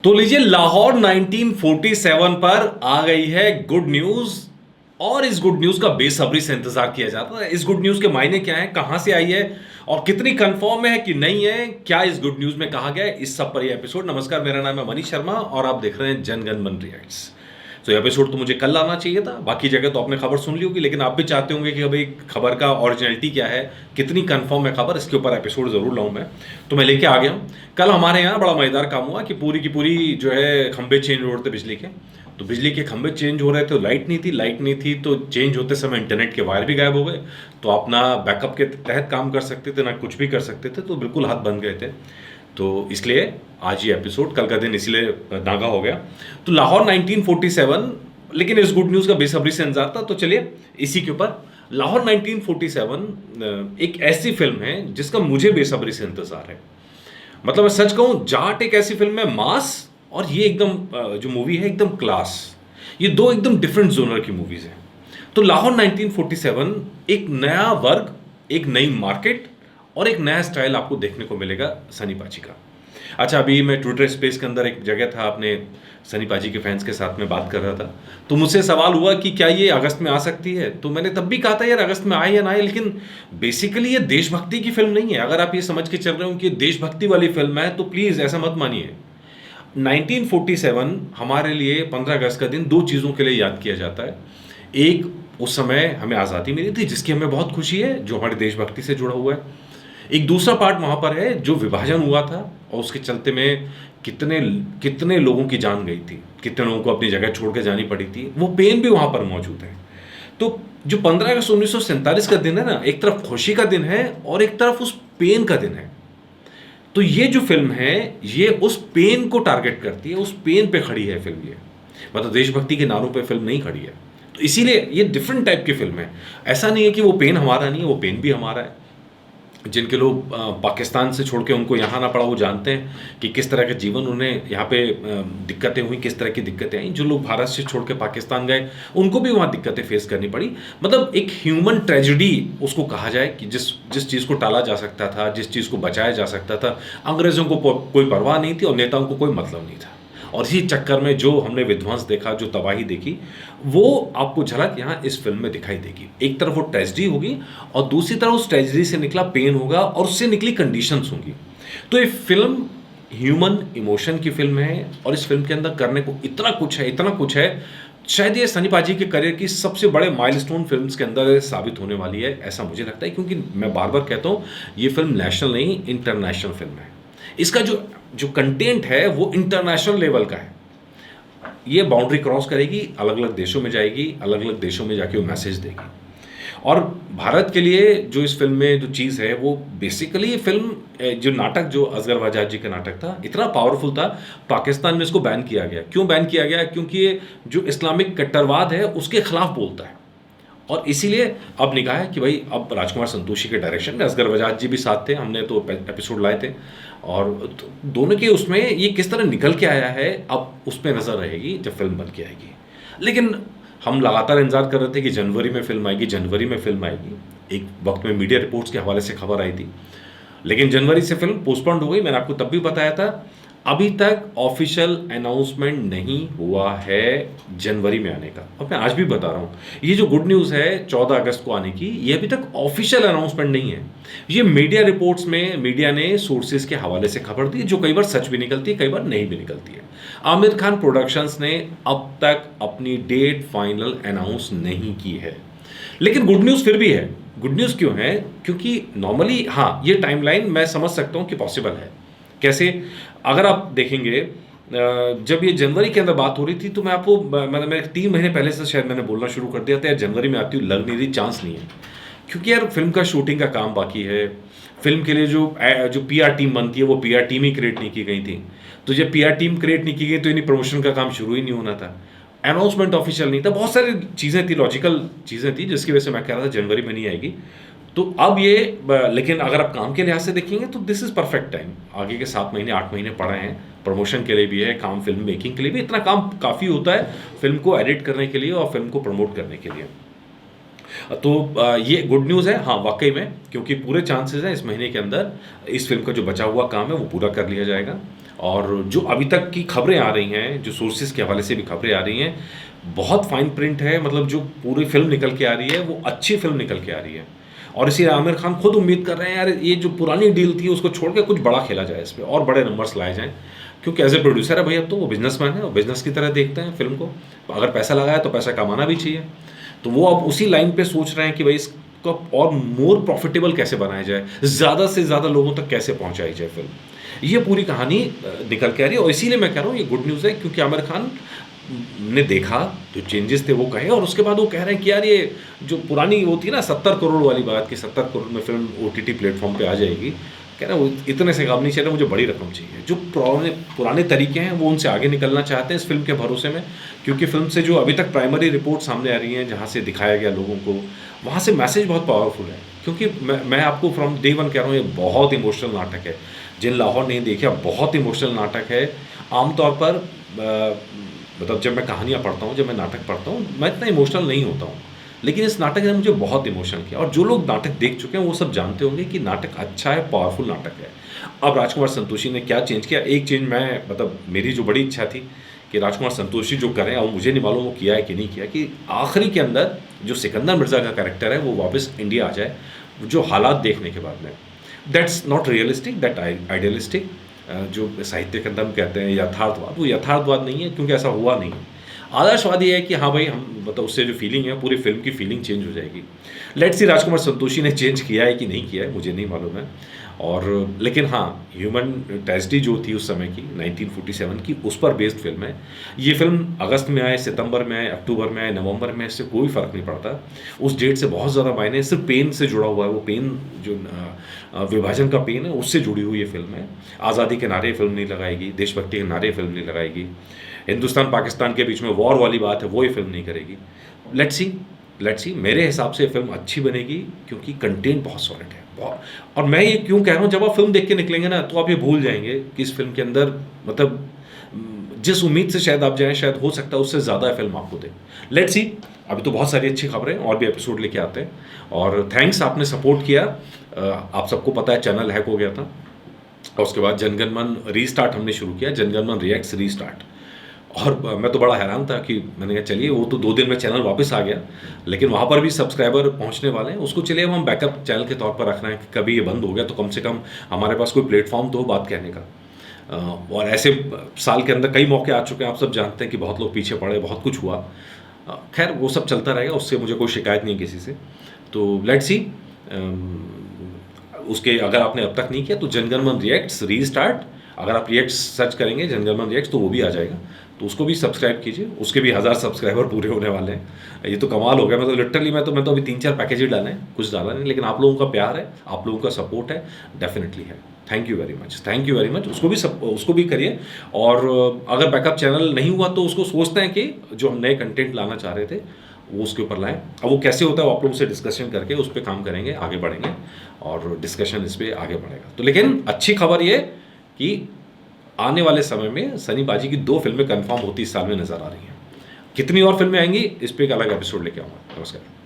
तो लीजिए लाहौर 1947 पर आ गई है गुड न्यूज। और इस गुड न्यूज का बेसब्री से इंतजार किया जाता है। इस गुड न्यूज के मायने क्या है, कहां से आई है और कितनी कंफर्म है कि नहीं है, क्या इस गुड न्यूज में कहा गया है, इस सब पर यह एपिसोड। नमस्कार, मेरा नाम है मनीष शर्मा और आप देख रहे हैं जनगण मन रिएक्ट्स। तो एपिसोड तो मुझे कल आना चाहिए था, बाकी जगह तो आपने खबर सुन ली होगी, लेकिन आप भी चाहते होंगे कि भाई खबर का ओरिजिनलिटी क्या है, कितनी कंफर्म है खबर, इसके ऊपर एपिसोड जरूर लाऊं मैं। तो मैं लेके आ गया हूं। कल हमारे यहाँ बड़ा मजेदार काम हुआ कि पूरी की पूरी जो है खंभे चेंज हो रहे थे बिजली के। तो बिजली के खंभे चेंज हो रहे थे, लाइट नहीं थी, तो चेंज होते समय इंटरनेट के वायर भी गायब हो गए। तो आप ना बैकअप के तहत काम कर सकते थे, ना कुछ भी कर सकते थे, तो बिल्कुल हाथ बन गए थे। तो इसलिए आज ये एपिसोड, कल का दिन इसलिए नागा हो गया। तो लाहौर 1947, लेकिन इस गुड न्यूज़ का बेसब्री से इंतजार था, तो चलिए इसी के ऊपर। लाहौर 1947 एक ऐसी फिल्म है जिसका मुझे बेसब्री से इंतजार है। मतलब मैं सच कहूं, जाट एक ऐसी फिल्म है मास, और ये एकदम जो मूवी है एकदम क्लास। ये दो एकदम डिफरेंट जोनर की मूवीज हैं। तो लाहौर 1947 एक नया वर्ग, एक नई मार्केट और एक नया स्टाइल आपको देखने को मिलेगा सनी पाजी का। अच्छा, अभी मैं ट्विटर स्पेस के अंदर एक जगह था, अपने सनी पाजी के फैंस के साथ में बात कर रहा था। तो मुझसे सवाल हुआ कि क्या ये अगस्त में आ सकती है। तो मैंने तब भी कहा था यार, अगस्त में आए या ना आए, लेकिन बेसिकली ये देशभक्ति की फिल्म नहीं है। अगर आप ये समझ के चल रहे हो कि ये देशभक्ति वाली फिल्म है, तो प्लीज़ ऐसा मत मानिए। 1947 हमारे लिए 15 अगस्त का दिन दो चीज़ों के लिए याद किया जाता है। एक, उस समय हमें आज़ादी मिली थी, जिसकी हमें बहुत खुशी है, जो हमारी देशभक्ति से जुड़ा हुआ है। एक दूसरा पार्ट वहाँ पर है जो विभाजन हुआ था, और उसके चलते में कितने कितने लोगों की जान गई थी, कितने लोगों को अपनी जगह छोड़ के जानी पड़ी थी, वो पेन भी वहाँ पर मौजूद है। तो जो 15 अगस्त 1947 का दिन है ना, एक तरफ खुशी का दिन है और एक तरफ उस पेन का दिन है। तो ये जो फिल्म है, ये उस पेन को टारगेट करती है, उस पेन पे खड़ी है फिल्म। ये मतलब देशभक्ति के नारों पे फिल्म नहीं खड़ी है। तो इसीलिए ये डिफरेंट टाइप की फिल्म है। ऐसा नहीं है कि वो पेन हमारा नहीं है, वो पेन भी हमारा है। जिनके लोग पाकिस्तान से छोड़ के उनको यहाँ ना पड़ा, वो जानते हैं कि किस तरह का जीवन उन्हें यहाँ पे दिक्कतें हुई, किस तरह की दिक्कतें आई। जो लोग भारत से छोड़ के पाकिस्तान गए, उनको भी वहाँ दिक्कतें फेस करनी पड़ी। मतलब एक ह्यूमन ट्रेजिडी उसको कहा जाए, कि जिस जिस चीज़ को टाला जा सकता था, जिस चीज़ को बचाया जा सकता था, अंग्रेज़ों को कोई परवाह नहीं थी और नेताओं को कोई मतलब नहीं था। और इसी चक्कर में जो हमने विध्वंस देखा, जो तबाही देखी, वो आपको झलक यहाँ इस फिल्म में दिखाई देगी। एक तरफ वो ट्रेजेडी होगी और दूसरी तरफ उस ट्रेजेडी से निकला पेन होगा और उससे निकली कंडीशंस होंगी। तो ये फिल्म ह्यूमन इमोशन की फिल्म है, और इस फिल्म के अंदर करने को इतना कुछ है, इतना कुछ है। शायद ये सनी पाजी के करियर की सबसे बड़े माइलस्टोन फिल्म्स के अंदर साबित होने वाली है, ऐसा मुझे लगता है। क्योंकि मैं बार बार कहता हूँ, ये फिल्म नेशनल नहीं, इंटरनेशनल फिल्म है। इसका जो जो कंटेंट है वो इंटरनेशनल लेवल का है। ये बाउंड्री क्रॉस करेगी, अलग अलग देशों में जाएगी, अलग अलग देशों में जाके वो मैसेज देगी। और भारत के लिए जो इस फिल्म में जो चीज़ है, वो बेसिकली ये फिल्म, जो नाटक, जो असगर बजाज जी का नाटक था, इतना पावरफुल था, पाकिस्तान में इसको बैन किया गया। क्यों बैन किया गया? क्योंकि ये जो इस्लामिक कट्टरवाद है उसके खिलाफ बोलता है। और इसीलिए अब निकाह है कि भाई अब राजकुमार संतोषी के डायरेक्शन में, असगर बजाज जी भी साथ थे, हमने तो एपिसोड लाए थे, और दोनों के उसमें ये किस तरह निकल के आया है, अब उस पर नज़र रहेगी जब फिल्म बन के आएगी। लेकिन हम लगातार इंतजार कर रहे थे कि जनवरी में फिल्म आएगी, जनवरी में फिल्म आएगी। एक वक्त में मीडिया रिपोर्ट्स के हवाले से खबर आई थी, लेकिन जनवरी से फिल्म पोस्टपोन्ड हो गई। मैंने आपको तब भी बताया था। अभी तक ऑफिशियल अनाउंसमेंट नहीं हुआ है जनवरी में आने का, और मैं आज भी बता रहा हूँ, ये जो गुड न्यूज़ है 14 अगस्त को आने की, ये अभी तक ऑफिशियल अनाउंसमेंट नहीं है। ये मीडिया रिपोर्ट्स में मीडिया ने सोर्सेज के हवाले से खबर दी, जो कई बार सच भी निकलती है, कई बार नहीं भी निकलती है। आमिर खान प्रोडक्शंस ने अब तक अपनी डेट फाइनल अनाउंस नहीं की है, लेकिन गुड न्यूज़ फिर भी है। गुड न्यूज़ क्यों है? क्योंकि नॉर्मली, हाँ, ये टाइमलाइन मैं समझ सकता हूँ कि पॉसिबल है। कैसे? अगर आप देखेंगे, जब ये जनवरी के अंदर बात हो रही थी, तो मैं आपको, मैंने 3 महीने पहले से शायद मैंने बोलना शुरू कर दिया था यार, जनवरी में आती हूँ, लग नहीं रही, चांस नहीं है। क्योंकि यार फिल्म का शूटिंग का काम बाकी है। फिल्म के लिए जो पीआर टीम बनती है, वो पीआर टीम ही क्रिएट नहीं की गई थी। तो जब पीआर टीम क्रिएट नहीं की गई, तो इन्हीं प्रमोशन का काम शुरू ही नहीं होना था। अनाउंसमेंट ऑफिशियल नहीं था, बहुत सारी चीज़ें थी, लॉजिकल चीज़ें थी, जिसकी वजह से मैं कह रहा था जनवरी में नहीं आएगी। तो अब ये, लेकिन अगर आप काम के लिहाज से देखेंगे तो दिस इज़ परफेक्ट टाइम। आगे के 7 महीने 8 महीने पड़े हैं, प्रमोशन के लिए भी है काम, फिल्म मेकिंग के लिए भी इतना काम काफ़ी होता है, फिल्म को एडिट करने के लिए और फिल्म को प्रमोट करने के लिए। तो ये गुड न्यूज़ है, हाँ, वाकई में, क्योंकि पूरे चांसेस हैं इस महीने के अंदर इस फिल्म का जो बचा हुआ काम है वो पूरा कर लिया जाएगा। और जो अभी तक की खबरें आ रही हैं, जो सोर्सेज के हवाले से भी खबरें आ रही हैं, बहुत फाइन प्रिंट है। मतलब जो पूरी फिल्म निकल के आ रही है वो अच्छी फिल्म निकल के आ रही है। और इसीलिए आमिर खान खुद उम्मीद कर रहे हैं यार ये जो पुरानी डील थी उसको छोड़ के कुछ बड़ा खेला जाए, इस पर और बड़े नंबर्स लाए जाएं। क्योंकि एज ए प्रोड्यूसर है भाई, अब तो वो बिजनेसमैन है और बिजनेस की तरह देखते हैं फिल्म को। अगर पैसा लगाया तो पैसा कमाना भी चाहिए। तो वो अब उसी लाइन पे सोच रहे हैं कि भाई इसको और मोर प्रॉफिटेबल कैसे बनाया जाए, ज़्यादा से ज़्यादा लोगों तक कैसे पहुंचाई जाए फिल्म। ये पूरी कहानी निकल के आ रही है। और इसीलिए मैं कह रहा हूँ ये गुड न्यूज़ है, क्योंकि आमिर खान ने देखा जो चेंजेस थे वो कहे, और उसके बाद वो कह रहे हैं कि यार ये जो पुरानी वो थी ना 70 करोड़ वाली बात कि 70 करोड़ में फिल्म OTT प्लेटफॉर्म पे आ जाएगी, कह रहे हैं वो इतने से काम नहीं चल रहा, मुझे बड़ी रकम चाहिए। जो पुराने पुराने तरीके हैं वो उनसे आगे निकलना चाहते हैं इस फिल्म के भरोसे में। क्योंकि फिल्म से जो अभी तक प्राइमरी रिपोर्ट सामने आ रही हैं, जहाँ से दिखाया गया लोगों को, वहाँ से मैसेज बहुत पावरफुल है। क्योंकि मैं आपको फ्रॉम डे वन कह रहा हूँ ये बहुत इमोशनल नाटक है। जिन लाहौर नहीं देखा, बहुत इमोशनल नाटक है। आमतौर पर मतलब जब मैं कहानियाँ पढ़ता हूँ, जब मैं नाटक पढ़ता हूँ, मैं इतना इमोशनल नहीं होता हूँ, लेकिन इस नाटक ने मुझे बहुत इमोशनल किया। और जो लोग नाटक देख चुके हैं वो सब जानते होंगे कि नाटक अच्छा है, पावरफुल नाटक है। अब राजकुमार संतोषी ने क्या चेंज किया, एक चेंज मैं मतलब मेरी जो बड़ी इच्छा थी कि राजकुमार संतोषी जो करें, अब मुझे नहीं मालूम वो किया है कि नहीं किया, कि आखिरी के अंदर जो सिकंदर मिर्ज़ा का कैरेक्टर है वो वापस इंडिया आ जाए, जो हालात देखने के बाद में। That's not realistic, that idealistic, जो साहित्य के अंदर हम कहते हैं यथार्थवाद, वो यथार्थवाद नहीं है, क्योंकि ऐसा हुआ नहीं है। आदर्शवाद ये है कि हाँ भाई हम मतलब उससे जो फीलिंग है, पूरी फिल्म की फीलिंग चेंज हो जाएगी। लेट्स सी राजकुमार संतोषी ने चेंज किया है कि नहीं किया है, मुझे नहीं मालूम है। और लेकिन हाँ, ह्यूमन ट्रेजेडी जो थी उस समय की 1947 की, उस पर बेस्ड फिल्म है। ये फिल्म अगस्त में आए, सितंबर में आए, अक्टूबर में आए, नवंबर में, इससे कोई फ़र्क नहीं पड़ता। उस डेट से बहुत ज़्यादा मायने, सिर्फ पेन से जुड़ा हुआ है। वो पेन जो विभाजन का पेन है उससे जुड़ी हुई ये फिल्म है। आज़ादी के नारे फिल्म नहीं लगाएगी, देशभक्ति के नारे फिल्म नहीं लगाएगी, हिंदुस्तान पाकिस्तान के बीच में वॉर वाली बात है वो ये फिल्म नहीं करेगी। लेट्स सी मेरे हिसाब से फिल्म अच्छी बनेगी, क्योंकि कंटेंट बहुत सॉलिड है बहुत। और मैं ये क्यों कह रहा हूँ, जब आप फिल्म देख के निकलेंगे ना तो आप ये भूल जाएंगे कि इस फिल्म के अंदर मतलब जिस उम्मीद से शायद आप जाएं, शायद हो सकता है उससे ज़्यादा फिल्म आपको दे। लेट्स सी, अभी तो बहुत सारी अच्छी खबरें, और भी एपिसोड लेके आते हैं। और थैंक्स, आपने सपोर्ट किया। आप सबको पता है चैनल हैक हो गया था, और उसके बाद जनगण मन रीस्टार्ट हमने शुरू किया, जनगण मन रिएक्ट्स रीस्टार्ट। और मैं तो बड़ा हैरान था कि मैंने कहा चलिए वो तो 2 दिन में चैनल वापस आ गया, लेकिन वहाँ पर भी सब्सक्राइबर पहुँचने वाले हैं। उसको चलिए अब हम बैकअप चैनल के तौर पर रख रहे हैं कि कभी ये बंद हो गया तो कम से कम हमारे पास कोई प्लेटफॉर्म तो हो बात कहने का। और ऐसे साल के अंदर कई मौके आ चुके हैं, आप सब जानते हैं कि बहुत लोग पीछे पड़े, बहुत कुछ हुआ। खैर वो सब चलता रहेगा, उससे मुझे कोई शिकायत नहीं है किसी से। तो लेट्स सी, उसके अगर आपने अब तक नहीं किया तो जनगण मन रिएक्ट्स रीस्टार्ट, अगर आप रिएक्ट्स सर्च करेंगे जनगण मन रिएक्ट्स तो वो भी आ जाएगा, तो उसको भी सब्सक्राइब कीजिए। उसके भी 1000 सब्सक्राइबर पूरे होने वाले हैं। ये तो कमाल हो गया। मतलब लिटरली मैं तो अभी 3-4 पैकेज ही डाले हैं, कुछ डाला नहीं, लेकिन आप लोगों का प्यार है, आप लोगों का सपोर्ट है, डेफिनेटली है। Thank you very much, thank you very much. उसको भी करिए। और अगर बैकअप चैनल नहीं हुआ तो उसको सोचते हैं कि जो हम नए कंटेंट लाना चाह रहे थे वो उसके ऊपर लाएं। अब वो कैसे होता है वो आप लोगों से डिस्कशन करके उस पर काम करेंगे, आगे बढ़ेंगे, और डिस्कशन इस पर आगे बढ़ेगा। तो लेकिन अच्छी खबर ये कि आने वाले समय में सनी बाजी की 2 फिल्में कंफर्म होती इस साल में नजर आ रही हैं। कितनी और फिल्में आएंगी इस पर एक अलग एपिसोड लेके आऊँगा। नमस्कार।